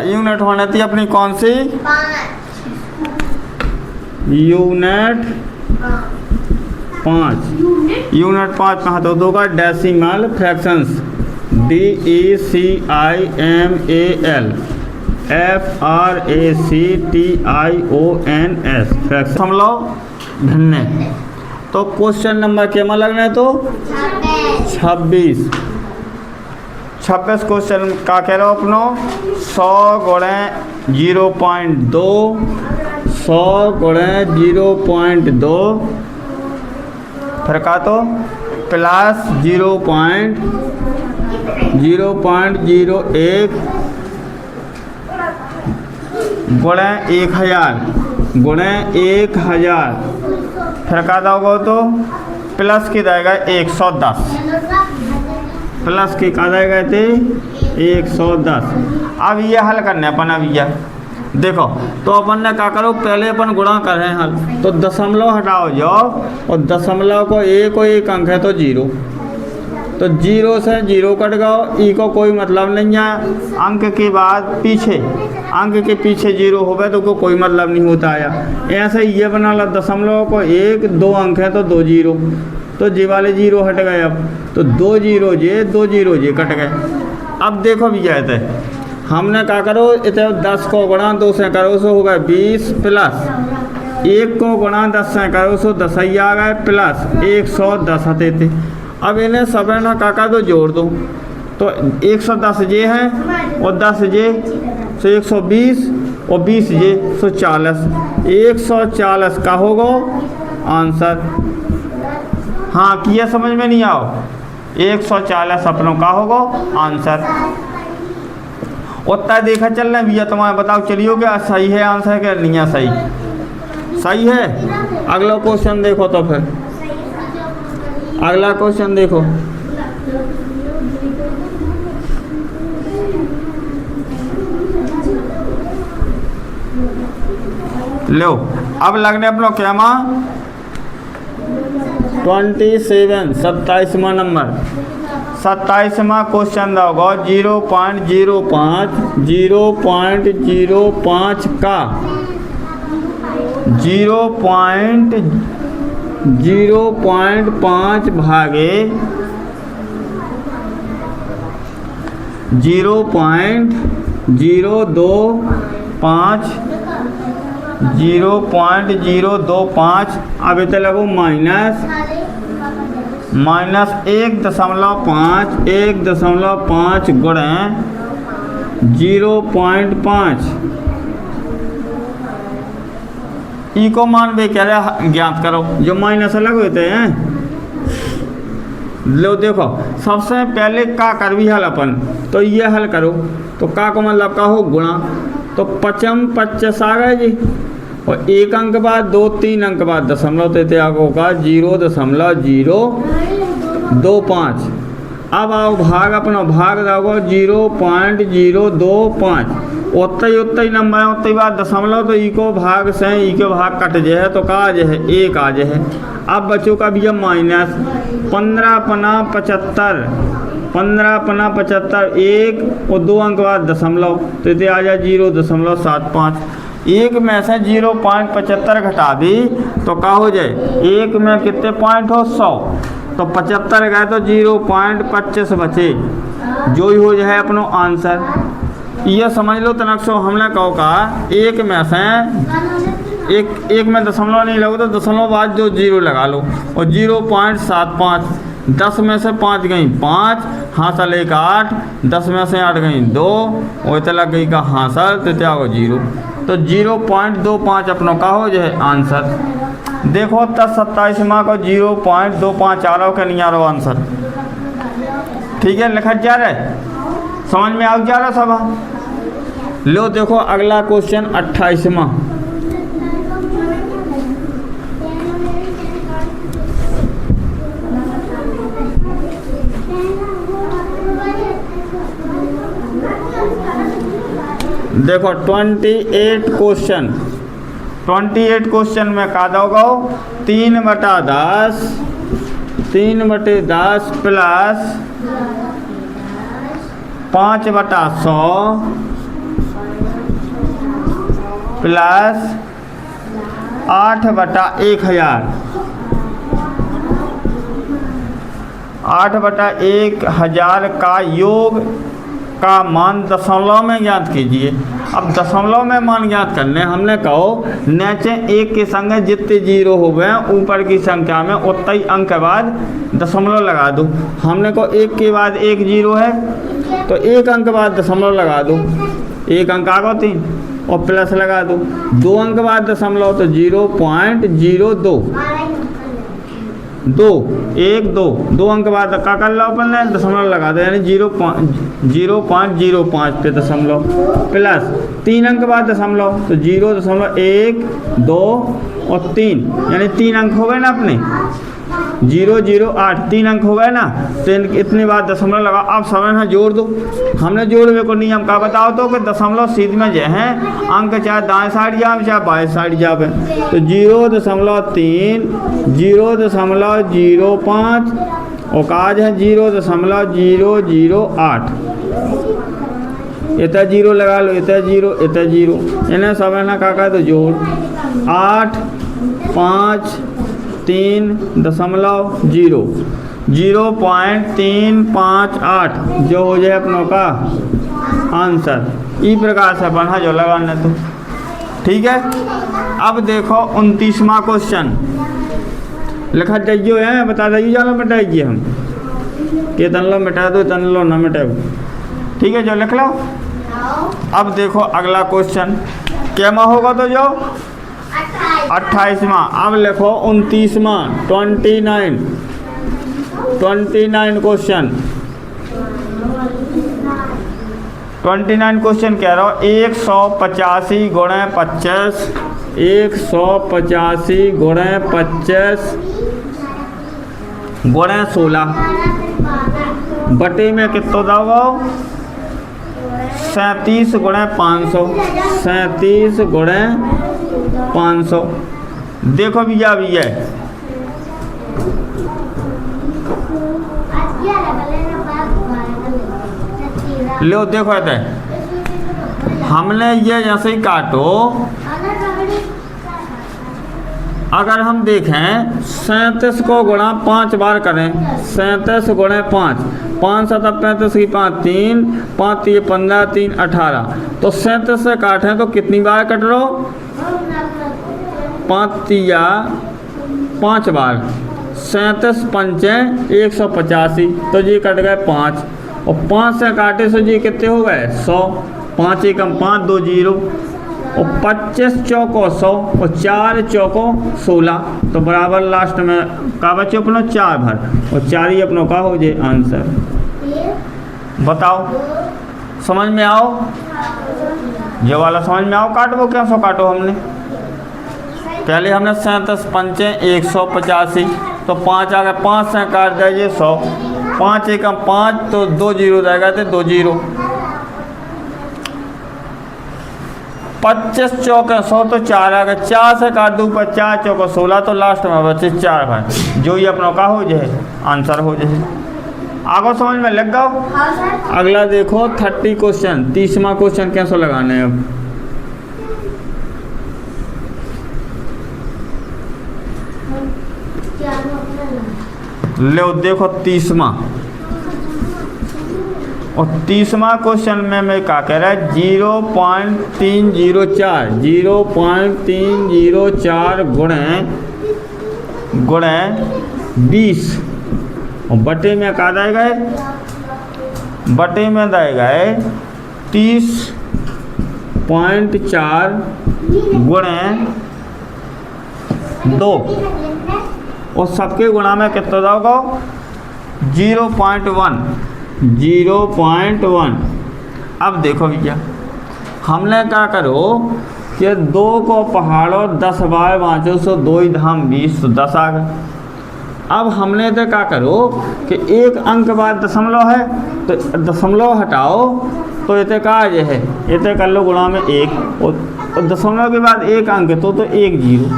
Unit होनी थी अपनी कौन सी? यूनिट 5। यूनिट 5 कहाँ तो होगा? Decimal fractions, DECIMAL FRACTIONS fraction हम लोग भिन्ने। तो क्वेश्चन नंबर क्या में लगना है? तो 26 क्वेश्चन का कह रहे हो अपनो 100 गुणे 0.2 100 गुणे 0.2 फिर का तो प्लस 0.01 गुणे 1000 फिर का होगा तो प्लस की जाएगा 110 प्लस की का जाएगा थे 110। अब ये हल करने अपन। अब ये देखो तो अपन ने क्या करो, पहले अपन गुणा कर रहे हैं हल, तो दशमलव हटाओ जाओ और दशमलव को एक अंक है तो 0, तो 0 से 0 कट गओ, ई को कोई मतलब नहीं है। अंक के बाद पीछे अंक के पीछे 0 हो गए तो कोई मतलब नहीं होता है। ऐसे ये बना लो, दशमलव को 1 2 अंक है तो 2 0, तो जी वाले 0 हट गए। अब तो 2 0 जे कट गए। अब देखो भी जाते हमने क्या करो, इतने 10 को गुणा 2 से करो सो हो गए 20 प्लस 1 को गुणा 10 से करो सो 10 ही आ गए प्लस 110 आते थे। अब इन्हें सब ना काका तो जोड़ दो, तो 110 जे है और 10 जे सो 120 और 20 जे सो 40, 140 का होगा आंसर। हाँ किया समझ में नहीं आओ, 140 अपनों का होगा आंसर। उतना देखा चल रहे भैया, तुम्हारे बताओ चलियो क्या सही है आंसर क्या नहीं है? सही है। अगला क्वेश्चन देखो, तो फिर अगला क्वेश्चन देखो। लो अब लगने अपनों क्या माँ 27 27वां नंबर 27वां क्वेश्चन होगा 0.05 का 0.05 भागे 0.025 अब इतना लगो माइनस 1.5 गुणे 0.5 ई को मान बे कह रहे ज्ञात करो, जो माइनस अलग होते हैं। लो देखो सबसे पहले का कर भी हल अपन, तो ये हल करो तो का को मतलब का हो गुणा, तो 25 25 आ गए जी, और 1 अंक बाद 2 3 अंक बाद दशमलव देते आगो का 0.025। अब आओ भाग अपना भाग दागो 0.025, उतना ही नंबर है, उतना ही बात दशमलव, तो ई को भाग से ई के भाग कट जे है तो का आ जे है 1 आ जे है। अब बच्चों का भी माइनस 15 पना 75 1 और 2 अंक बाद दशमलव, तो इतने आ जाए 0.75। 1 में से 0.75 घटा दी तो क्या हो जाए, 1 में कितने पॉइंट हो 100, तो 75 गए तो 0.25 बचे, जो ही हो जाए अपनो आंसर। ये समझ लो तनक हमने कहो का 1 में से एक में दशमलव नहीं लगो तो दशमलव बाद जो 0 लगा लो, और 0.75 10 में से 5 गई 5 हासिल 1 8, 10 में से 8 गई 2 और इतना लग गई का हासिल तो क्या हो 0, तो 0.25 अपनों का हो जाए आंसर। देखो तब 27वां को 0.25 आ रहा हो क्या नहीं आ रहा आंसर? ठीक है लिखा जा रहा है, समझ में आ जा रहा सब। लो देखो अगला क्वेश्चन 28वां। देखो 28 क्वेश्चन में का दोगे 3/10 प्लस 5/100 प्लस 8/1000, 8/1000 का योग का मान दशमलव में ज्ञात कीजिए। अब दशमलव में मान ज्ञात करने हमने कहो नीचे एक के संग जितने जीरो हो गए ऊपर की संख्या में उतना ही अंक के बाद दशमलव लगा दो। हमने को एक के बाद एक जीरो है तो एक अंक बाद दशमलव लगा दो, एक अंक आ गो 3 और प्लस लगा दो, 2 अंक बाद दशमलव तो 0.02, 2 1 2 2 अंक बाद का कर लो अपन ने दशमलव लगा दो यानी 0.05 पे दशमलव प्लस 3 अंक बाद दशमलव तो 0.1 2 और 3 यानी 3 अंक हो गए ना अपने 008 3 अंक हो गए ना। तो इतनी बार दशमलव लगा। अब समय में जोड़ दो। हमने जोड़ने को नियम का बताओ तो कि दशमलव सीध में जो है अंक चाहे दाएं साइड जाए चाहे बाएं साइड जाए तो 0.3 0.05 और काज है 0.008 इतना जीरो लगा लो, इतना जीरो इन्हें समय ना का तो जोड़ 8 5 3.0 0.358 जो हो जाए अपनों का आंसर। इस प्रकार से बना जो लगाने तो ठीक है। अब देखो 29वां क्वेश्चन लिखा जाइए है, बता दीजिए जानो मिटाइए हम के तनलो मिटा दो तनलो ना मिटाओ ठीक है जो लिख लो। अब देखो अगला क्वेश्चन क्या होगा तो जो 28वां। अब लिखो 29वां 29 क्वेश्चन 29 क्वेश्चन कह रहा हूँ 185 गुणे 25 185 गुणे 25 गुणे 16 बटे में कितना दोगे 37 गुणे 500 37 गुणे 500। देखो भैया लो देखो है हमने ये जैसे ही काटो अगर हम देखें 37 को गुणा 5 बार करें 37 गुणे 5 5 7 35 की 5 3 5 3 15 3 18 तो 37 से काटें तो कितनी बार कट लो 5 3 5 बार 37 5 185 तो जी कट गए 5 और 5 से काटे से जी कितने हो गए 100 5 एकम 5 2 0 और 25 चौको 100 और 4 चौको 16 तो बराबर लास्ट में का बच्चे अपनो 4 भर और 4 ही अपनों का हो जाए आंसर। बताओ समझ में आओ ये वाला समझ में आओ काटो क्या सो काटो हमने पहले हमने 37 5 185 तो 5 आ गए 5 से काट दीजिए 100 5 एकम 5 तो 2 0 रहेगा तो 2 0 25 चौके 100 तो 4 आ गए 4 से काट दूँ 50 चौके 16 तो लास्ट में बचे 4 भाई जो ही अपनों का हो जाए आंसर हो जाए। आगो समझ में लग गओ। अगला देखो 30 क्वेश्चन 30वां क्वेश्चन कैसे लगाना है। अब लो देखो 30वां और 30वां क्वेश्चन में मैं क्या कह रहा है 0.304 गुणे 20 और बटे में क्या दिए गए बटे में दिए गए 30.4 गुणे 2 और सबके गुणा में कितना दोगे 0.1। अब देखो भैया हमने क्या करो कि 2 को पहाड़ों 10 बार बाँचो सो 2 धाम 20 तो 10 आ गए। अब हमने तो क्या करो कि एक अंक बाद दशमलव है तो दशमलव हटाओ तो इतने का है इतने कर लो गुणा में 1 और दशमलव के बाद एक अंक तो 1 0।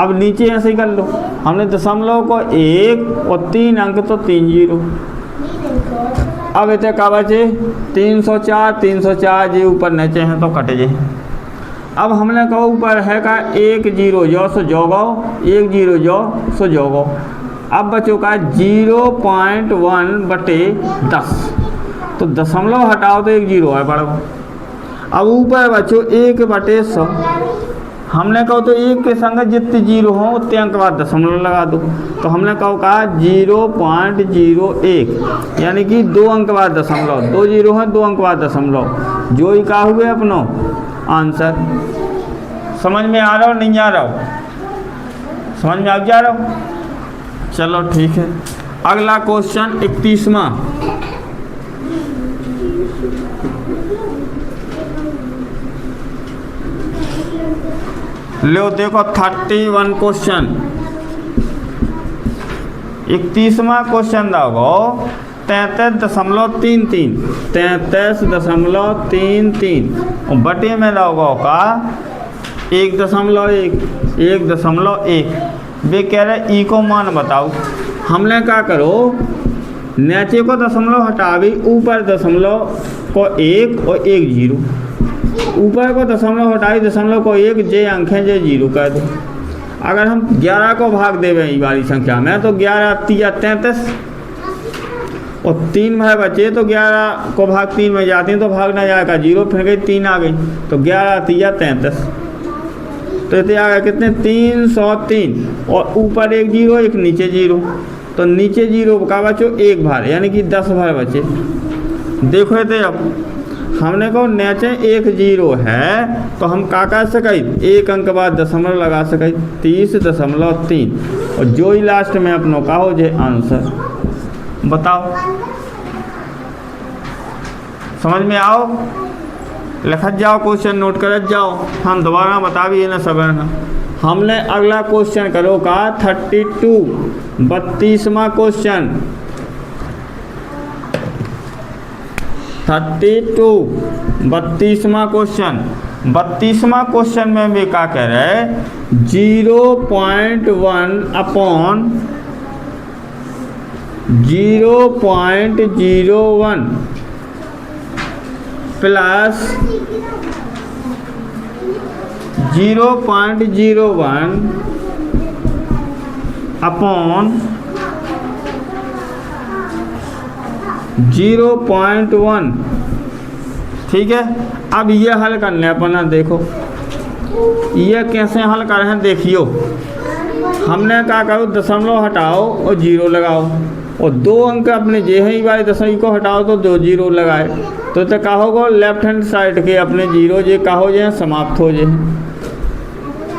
अब नीचे ऐसे ही कर लो हमने दशमलव को 1 और 3 अंक तो 3 0। अब इतने का बचे 304 जी ऊपर नीचे हैं तो कटे जाए अब हमने कहा ऊपर है का 1 0 जो सो जोगो, 1 0 जो सो जोगो। अब बच्चों का 0.1/10, तो दशमलव हटाओ तो 1 0 है पड़ो। अब ऊपर बच्चों 1/100, हमने कहा तो 1 के संग जितने जीरो हों उतने अंक बाद दशमलव लगा दो। तो हमने कहा 0.01 यानी कि 2 अंक बाद दशमलव, 2 जीरो हैं 2 अंक बाद दशमलव, जो ही कहा हुए अपनो आंसर। समझ में आ रहा हो नहीं आ रहा हो? समझ में आ जा रहा हो? चलो ठीक है। अगला क्वेश्चन 31वां। लो देखो 31 क्वेश्चन, 31वां क्वेश्चन दाओ 33.33, 33.33 और बटे में दाओ का 1.1, 1.1। वे कह रहे ई को मान बताओ। हमने क्या करो, नीचे को दशमलव हटावी, ऊपर दशमलव को 1 और 1 0, ऊपर को दशमलव हटाई दशमलव को 1, जे अंक है जे 0 कर दो। अगर हम 11 को भाग देवे ये वाली संख्या में तो 11 3 33 और 3 भाई बचे, तो 11 को भाग 3 में जाते हैं तो भागना जाएगा 0, फिर गई 3 आ गई, तो 11 3 33, तो इतने आ गए कितने 303 और ऊपर 1 0 एक नीचे 0, तो नीचे 0 का बचो 1 भार यानी कि 10 भार बचे। देखो ये अब हमने कहा नीचे 1 0 है तो हम का कर सकें 1 अंक बाद दशमलव लगा सकें 30.3 और जो ही लास्ट में अपनों का हो जाए आंसर। बताओ समझ में आओ? लिखत जाओ, क्वेश्चन नोट करत जाओ, हम दोबारा बता भी ना सब ना। हमने अगला क्वेश्चन करो का 32वां क्वेश्चन, 32वां क्वेश्चन। 32वां क्वेश्चन में भी क्या कह रहे हैं 0.01 प्लस 0.01 अपॉन 0.1। ठीक है, अब ये हल करने अपना देखो ये कैसे हल कर हैं देखियो। हमने क्या करो दशमलव हटाओ और 0 लगाओ और 2 अंक अपने जे है वाले दशमलव को हटाओ तो 2 0 लगाए, तो क्या होगा लेफ्ट हैंड साइड के अपने 0 जे का हो जाए समाप्त हो जाए।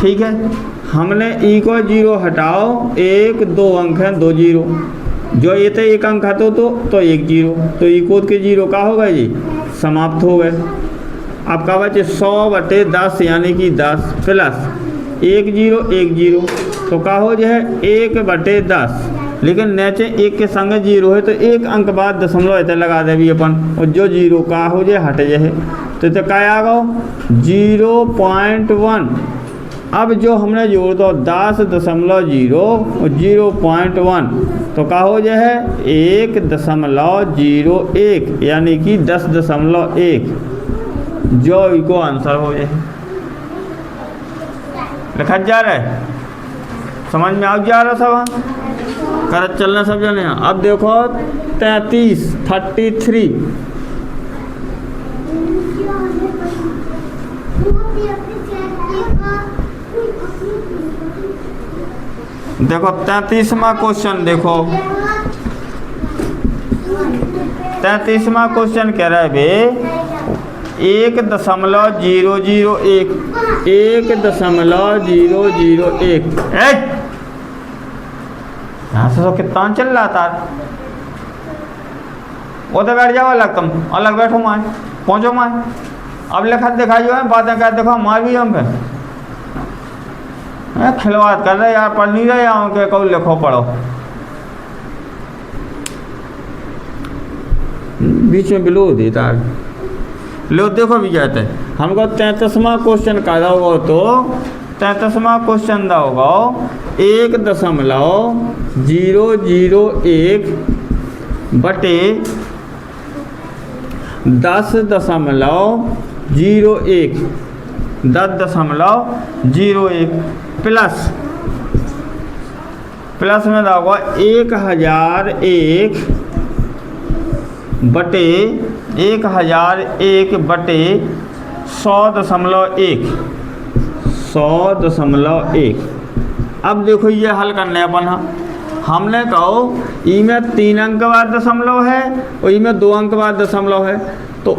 ठीक है, हमने ई को 0 हटाओ, 1 2 अंक हैं 2 0, जो ये तो 1 अंक हटो तो 1 0, तो ई कोद के 0 का होगा जी समाप्त हो गए। अब का बचे 100/10 यानी कि 10 प्लस 1 0 1 0, तो का हो जाए 1/10, लेकिन नीचे 1 के संग 0 है तो 1 अंक बाद दशमलव ऐसे लगा दे भी अपन और जो 0 का हो जाए हट जाए, तो क्या आ गो 0.1। अब जो हमने जोड़ दो 10.0 और 0.1 तो क्या हो जाए 1.01 यानी कि 10.1 जो इको आंसर हो जाए। लिखा जा रहा है, समझ में आ जा रहा सब कर चलना सब जाने। अब देखो 33 देखो 33वां क्वेश्चन देखो 33वां क्वेश्चन कह रहा है बे 1.001 1.001 यहाँ से तो कितना चल रहा था। वो तो बैठ जाओ अलग, तुम अलग बैठो माए पहुँचो माए। अब लिखत दिखाइयो है बातें क्या देखो मार भी हम पे खिलवाड़ कर रहे यार, पढ़ नहीं रहे यहाँ के कहो लिखो पढ़ो बीच में बिलो देता। लो देखो भी कहते हैं हमको 33वां क्वेश्चन का होगा, तो 33वां क्वेश्चन दा होगा 1.001 बटे 10.01 10.01 प्लस में होगा 1001 बटे 100.1 अब देखो ये हल करने अपन हमने कहो ई में 3 अंक बाद दशमलव है और ई में 2 अंक बाद दशमलव है, तो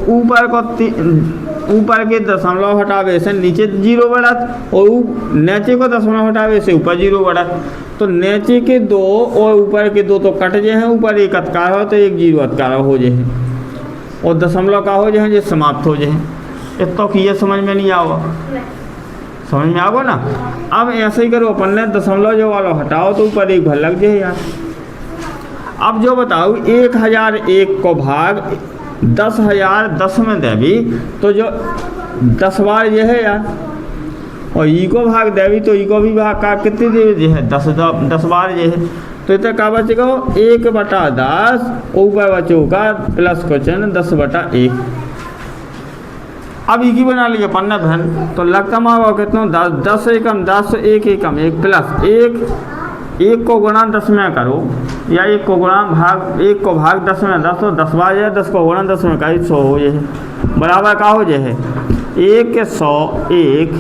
ऊपर के दशमलव हटावे से नीचे 0 बढ़त और नीचे को दशमलव हटावे से ऊपर 0 बढ़त। तो नीचे के 2 और ऊपर के 2 तो कट जे हैं, ऊपर एक अतकार हो तो एक 0 अतकार हो जे है और दशमलव का हो जाए जो समाप्त हो जाए। इतना कि ये समझ में नहीं आओ, समझ में आओ ना। अब ऐसे ही करो, अपन ने दशमलव जो वाला हटाओ तो ऊपर एक भर लग जाए यार। अब जो बताओ 1001 को भाग 10,000 10 में देवी तो जो 10 बार ये है यार, और ई को भाग देवी तो ई को भी भाग का कितनी देवी है 10 बार ये है, तो इतना का बचेगा 1/10 ऊपर बचो का प्लस क्वेश्चन 10/1। अब ई की बना लीजिए पन्ना बहन, तो लगता माओ कितना 10 एकम 10 1 एकम 1 प्लस 1 को गुणा 10 में करो या 1 को गुणा भाग 1 को भाग 10 में 10 तो 10 बार है, 10 को गुणा 10 में का 100 हो जाए बराबर का हो जाए 1 के 101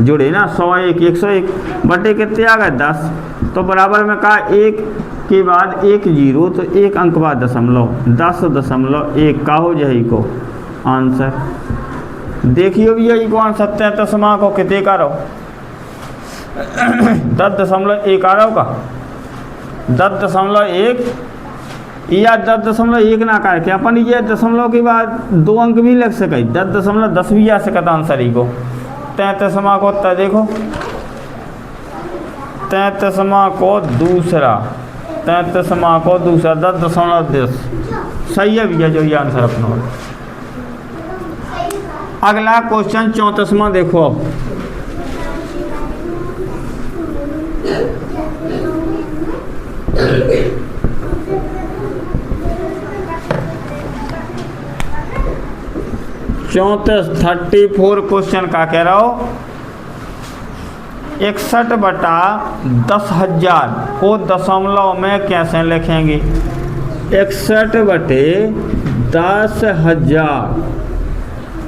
जुड़े ना 101 बटे कितने आ गए 10, तो बराबर में कहा 1 के बाद 1 0 तो 1 अंक बाद दशमलव 10.1 का हो जाए को आंसर। देखियो भी यही को आंसर 37 को कितने का रहो 10.1 आ रहा का 10.1 या 10.1 ना करके अपन ये दशमलव के बाद 2 अंक भी लग सके 10.10 भी आ सकता आंसर ही को 33 को देखो 33 को दूसरा 10.10 सही है भैया जो ये आंसर अपना। अगला क्वेश्चन 34वां देखो अब 34 क्वेश्चन का कह रहा हो 61/10,000 को दशमलव में कैसे लिखेंगे। 61/10,000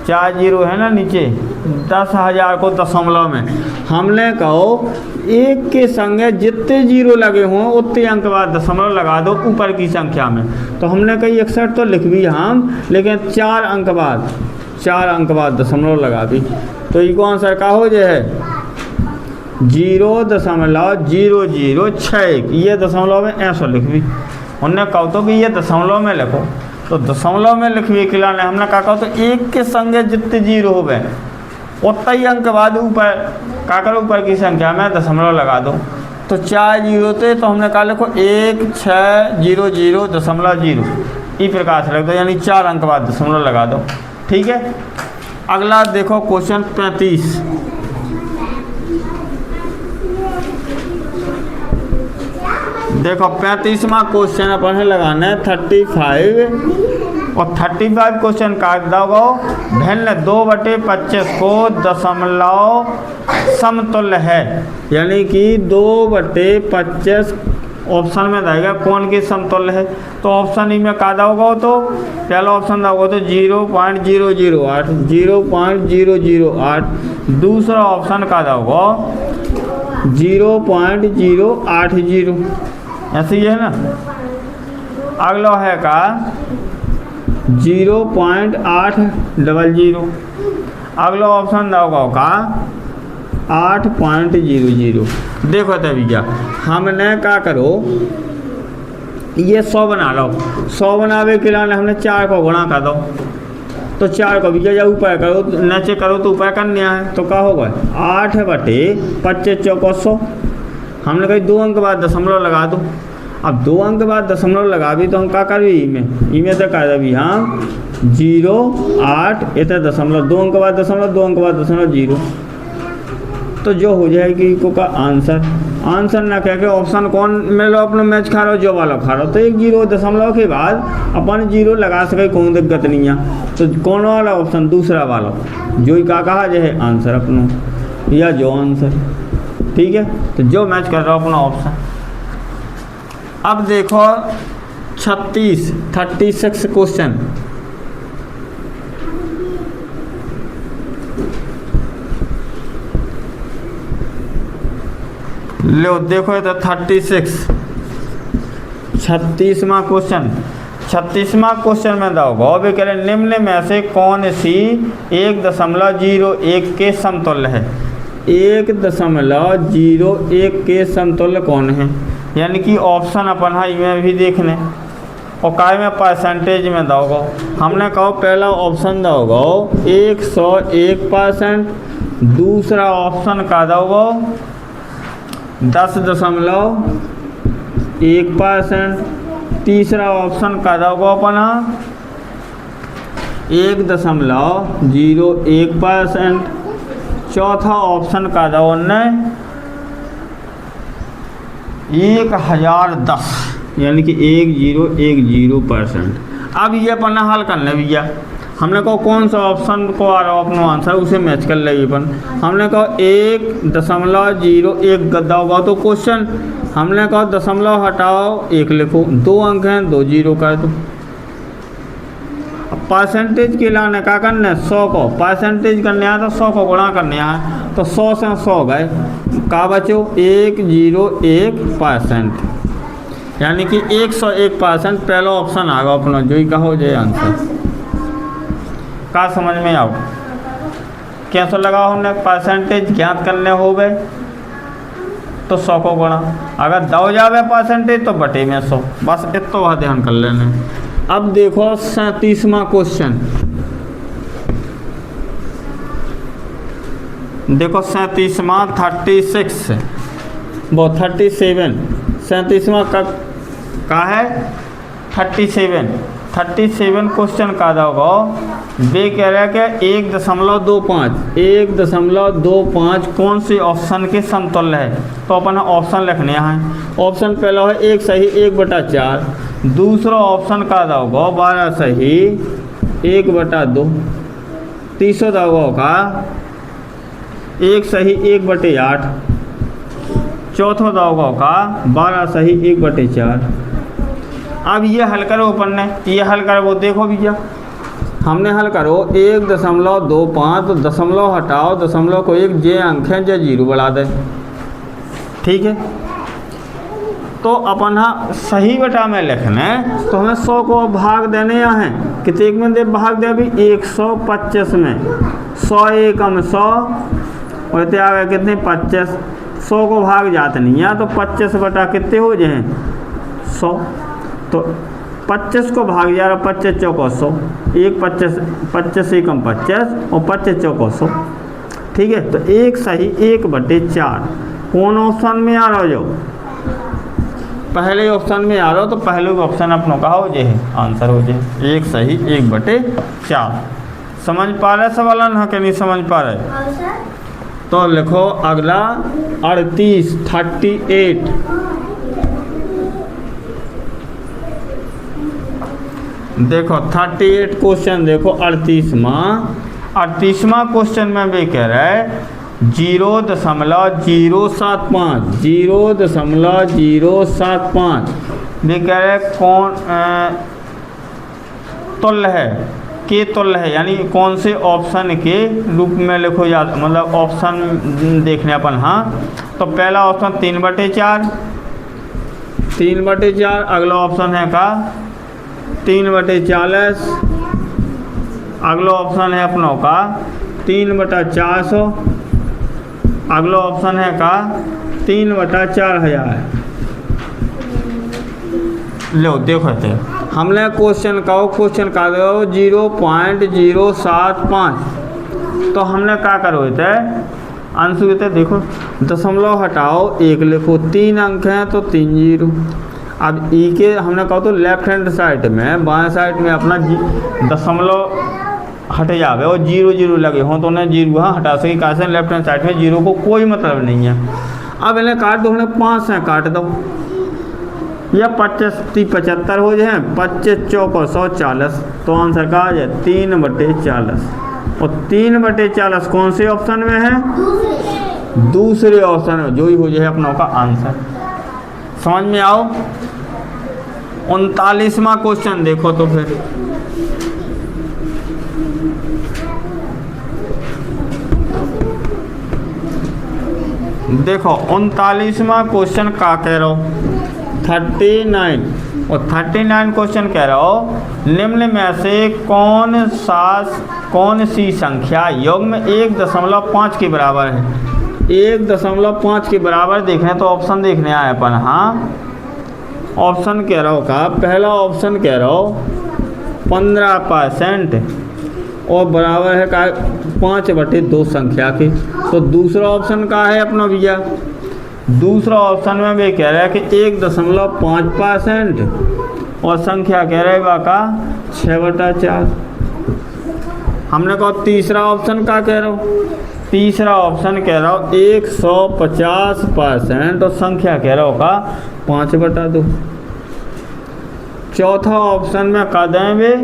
4 0 है ना नीचे 10,000 को दशमलव में हमने कहो 1 के संगे जितने 0 लगे हों उतने अंक बाद दशमलव लगा दो ऊपर की संख्या में। तो हमने कही 61 तो लिख भी हम, लेकिन 4 अंक बाद दशमलव लगा दी, तो ये कौन सा का हो जाए 0.006 ये दशमलव में ऐसा लिख भी। उनने कहो तो कि ये दशमलव में लिखो, तो दशमलव में लिखवी के लिए हमने कहा कहो तो 1 के संगे जितने 0 हो गए उतना ही अंक बाद ऊपर का करो ऊपर की संख्या में दशमलव लगा दो। तो 4 0 थे तो हमने कहा लिखो 1600.0 इस प्रकार से रख दो, यानी 4 अंक बाद दशमलव लगा दो। ठीक है, अगला देखो क्वेश्चन 35 देखो 35वां क्वेश्चन अपन है लगाना है 35 और 35 क्वेश्चन काट दोगे बहन 2/25 को दशमलव समतुल्य है, यानी कि 2/25 ऑप्शन में रहेगा कौन की समतुल्य है। तो ऑप्शन ई में का दोगे तो पहला ऑप्शन दोगे तो 0.008 दूसरा ऑप्शन का दोगे 0.080 ऐसे ही है ना। अगला है का 0.800 अगला ऑप्शन दोगे का 8.00। देखो तभी क्या हमने क्या करो ये 100 बना लो, 100 बनावे के लिए हमने 4 को गुणा कर दो, तो 4 को भी क्या ऊपर करो नीचे करो तो ऊपर करना है, तो क्या होगा 8/25 चौको 100। हमने कही 2 अंक बाद दशमलव लगा दो। अब 2 अंक बाद दशमलव लगा भी तो हम क्या कर ई में तो कर दे हम 0.8 इतना दशमलव 2 अंक बाद दशमलव 2 अंक बाद दशमलव 0, तो जो हो जाएगी को का आंसर आंसर ना कह के ऑप्शन कौन में लो अपना मैच खा रहे हो जो वाला खा रहे हो, तो 1.0 के बाद अपन 0 लगा सके, कोई दिक्कत नहीं है। तो कौन वाला ऑप्शन? दूसरा वाला जो ही का कहा जो है आंसर अपना या जो आंसर, ठीक है। तो जो मैच कर रहा हो अपना ऑप्शन। अब देखो 36 क्वेश्चन, लो देखो ये तो 36वां क्वेश्चन। 36वां क्वेश्चन में दोगे भी कह रहे निम्न में से कौन सी 1.01 के समतुल्य है? 1.01 के समतुल्य कौन है? यानी कि ऑप्शन अपन है में भी देखने और काय में परसेंटेज में दोगे। हमने कहो पहला ऑप्शन दोगे 101%, दूसरा ऑप्शन का दोगे 10.1%, तीसरा ऑप्शन का दोगे अपना 1.01%, चौथा ऑप्शन का दो 1010, यानी कि 1010%। अब ये अपना हल करना भैया, हमने कहा कौन सा ऑप्शन को आ रहा हो अपना आंसर उसे मैच कर लेगी अपन। हमने कहा 1.01 गद्दा होगा तो क्वेश्चन, हमने कहा दशमलव हटाओ 1 लिखो, 2 अंक हैं 2 0 कर दो। अब परसेंटेज के लाने क्या करना है? 100 को परसेंटेज करने आया तो 100 को गुणा करने आया, तो 100 से 100 गए, का बचो 101%, यानी कि 101% पहला ऑप्शन आ गया अपना, जो ही कहो जो आंसर। का समझ में आओ कैसे लगा हमने? परसेंटेज ज्ञात करने हो गए तो 100 को गुणा, अगर दो जावे परसेंटेज तो बटे में 100, बस इतना ध्यान कर लेने। अब देखो 37वां क्वेश्चन, देखो 37वां 36 वो 37, 37वां का है 37 क्वेश्चन का दोगे। वे कह रहे हैं कि 1.25 कौन से ऑप्शन के समतुल्य है? तो अपन ऑप्शन लिखने हैं। ऑप्शन पहला है 1 सही 1/4, दूसरा ऑप्शन का दोगे 12 सही 1/2, तीसरा दोगे का 1 सही 1/8, चौथा दोगे का 12 सही 1/4। अब ये हल करो अपन ने, ये हल करो वो देखो भैया, हमने हल करो 1.25 तो दशमलव हटाओ, दशमलव को 1 जे अंक है जे 0 बढ़ा दे, ठीक है। तो अपन हाँ सही बटा में लिखने तो हमें 100 को भाग देने हैं, कितने में दे भाग दे अभी 125 में, 100 एकम 100 और इतने आ गए कितने 25, 100 को भाग जाते नहीं है तो 25 बटा कितने हो जाए 100, तो 25 को भाग जा रहा 25 चौको 100, 25 एकम 25 और 25 चौको 100, ठीक है। तो 1 सही 1/4 कौन ऑप्शन में आ रहा हो? जो पहले ऑप्शन में आ रहा हो तो पहले ऑप्शन अपनों का हो जाए आंसर हो जाए 1 सही 1/4। समझ पा रहे सवाल है कि नहीं समझ पा रहे? तो लिखो अगला 38 देखो 38 क्वेश्चन देखो 38वां क्वेश्चन में भी कह रहा है 0.075 भी कह रहे कौन तुल्य है, के तुल्य है, यानी कौन से ऑप्शन के रूप में लिखो जा, मतलब ऑप्शन देखने अपन। हाँ तो पहला ऑप्शन 3/4, अगला ऑप्शन है का 3/40, अगला ऑप्शन है अपनों का 3/400, अगला ऑप्शन है का 3/4000। लो देखो थे हमने क्वेश्चन का दो 0.075, तो हमने क्या करो थे आंसर थे देखो दशमलव हटाओ 1 लिखो, 3 अंक हैं तो 3 0। अब ई के हमने कहा तो लेफ्ट हैंड साइड में बाएं साइड में अपना दशमलव हट जावे और 0 0 लगे हों तो उन्हें 0 हाँ हटा सके, कैसे लेफ्ट हैंड साइड में 0 को कोई मतलब नहीं है। अब इन्हें काट दो, हमने 5 से काट दो, या 25-75 हो जाए, 25 चौको 140, तो आंसर का आ जाए 3/40। और 3/40 कौन से ऑप्शन में है? दूसरे ऑप्शन में, जो ही हो जाए अपनों का आंसर। समझ में आओ। 39वां क्वेश्चन देखो तो फिर देखो 39वां क्वेश्चन का कह रहा हूँ 39, और 39 क्वेश्चन कह रहा हो निम्न में से कौन सी संख्या योग में 1.5 के बराबर है? 1.5 के बराबर देखने तो ऑप्शन देखने आए अपन। हाँ, ऑप्शन कह रहा हो का पहला ऑप्शन कह रहा हो 15% और बराबर है का 5/2 संख्या के। तो दूसरा ऑप्शन का है अपना भैया, दूसरा ऑप्शन में भी कह रहा है कि 1.5% और संख्या कह रहे बा का 6/4। हमने कहा तीसरा ऑप्शन का कह रहा हूँ, तीसरा ऑप्शन कह रहा हूँ 150% और संख्या कह रहा होगा 5/2। चौथा ऑप्शन में कह देंगे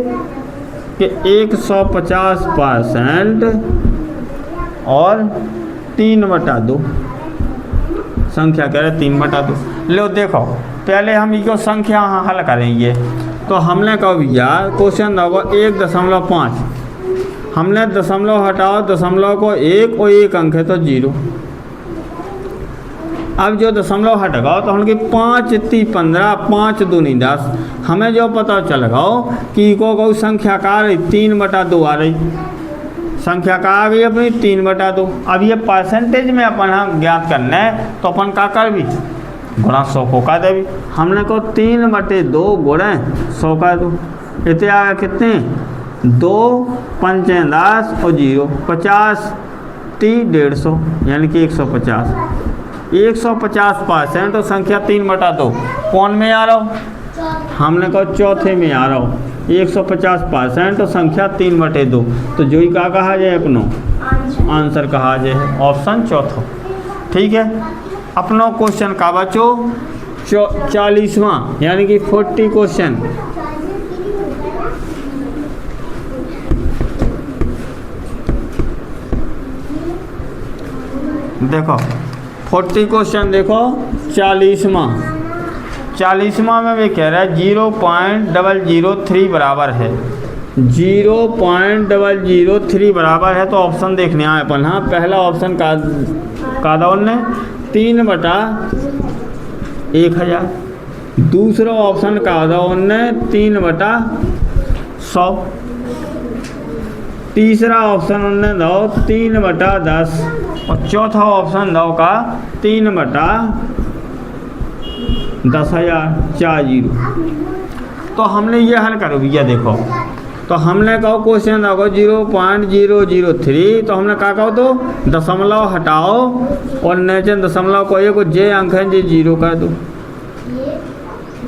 कि 150% और 3/2, संख्या कह रहे 3/2। लो देखो पहले हम इसको संख्या हल करेंगे। तो हमने कहा भैया क्वेश्चन होगा 1.5, हमने दशमलव हटाओ, दशमलव को 1 और 1 अंक है तो 0। अब जो दशमलव हट गया तो हमने 5×3 15, 5×2 10। हमें जो पता चल गया कि को संख्या का आ रही 3/2 आ रही, संख्या का आ गई अपनी 3/2। अब ये परसेंटेज में अपन हम ज्ञात करना है तो अपन का कर भी गुणा 100 को का दे भी। हमने को 3/2 गुणे 100 का दो, इतने आ गए कितने 2 5 10 और 0 50 30 150, यानी कि 150। 150% और संख्या 3/2 कौन में आ रहा हो? हमने कहा चौथे में आ रहा हो। 150% और संख्या 3/2, तो जो ही का कहा जाए अपनो आंसर कहा जाए ऑप्शन चौथा। ठीक है, अपनो क्वेश्चन का बचो 40वां यानी कि 40 क्वेश्चन। देखो 40 क्वेश्चन देखो 40वां में भी कह रहा है 0.003 बराबर है, 0.003 बराबर है। तो ऑप्शन देखने आए अपन। हाँ, पहला ऑप्शन का दौर ने 3/1000, दूसरा ऑप्शन का दौर ने 3/100, तीसरा ऑप्शन उनने दो 3/10 और चौथा ऑप्शन दो का 3/10,000 4 0। तो हमने ये हल करो भैया देखो। तो हमने कहो क्वेश्चन देखो 0.003, तो हमने कहा कहो तो दशमलव हटाओ और नीचे दशमलव को एक जे अंक है जे 0 कर दो।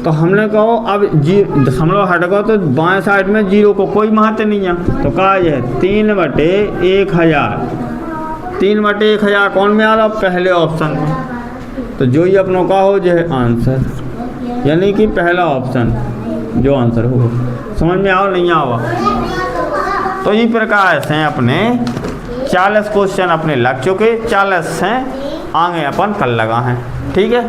तो हमने कहो अब दशमलव हट गया तो बाएं साइड में 0 को कोई महत्व नहीं है, तो कहा है 3/1000। 3/1000 कौन में आ रहा? पहले ऑप्शन में। तो जो ही अपनों का हो जो है आंसर, यानी कि पहला ऑप्शन जो आंसर होगा। समझ में आओ नहीं आओ? तो इस प्रकार से अपने 40 क्वेश्चन अपने लग चुके, 40 हैं आगे अपन कल लगा हैं। ठीक है।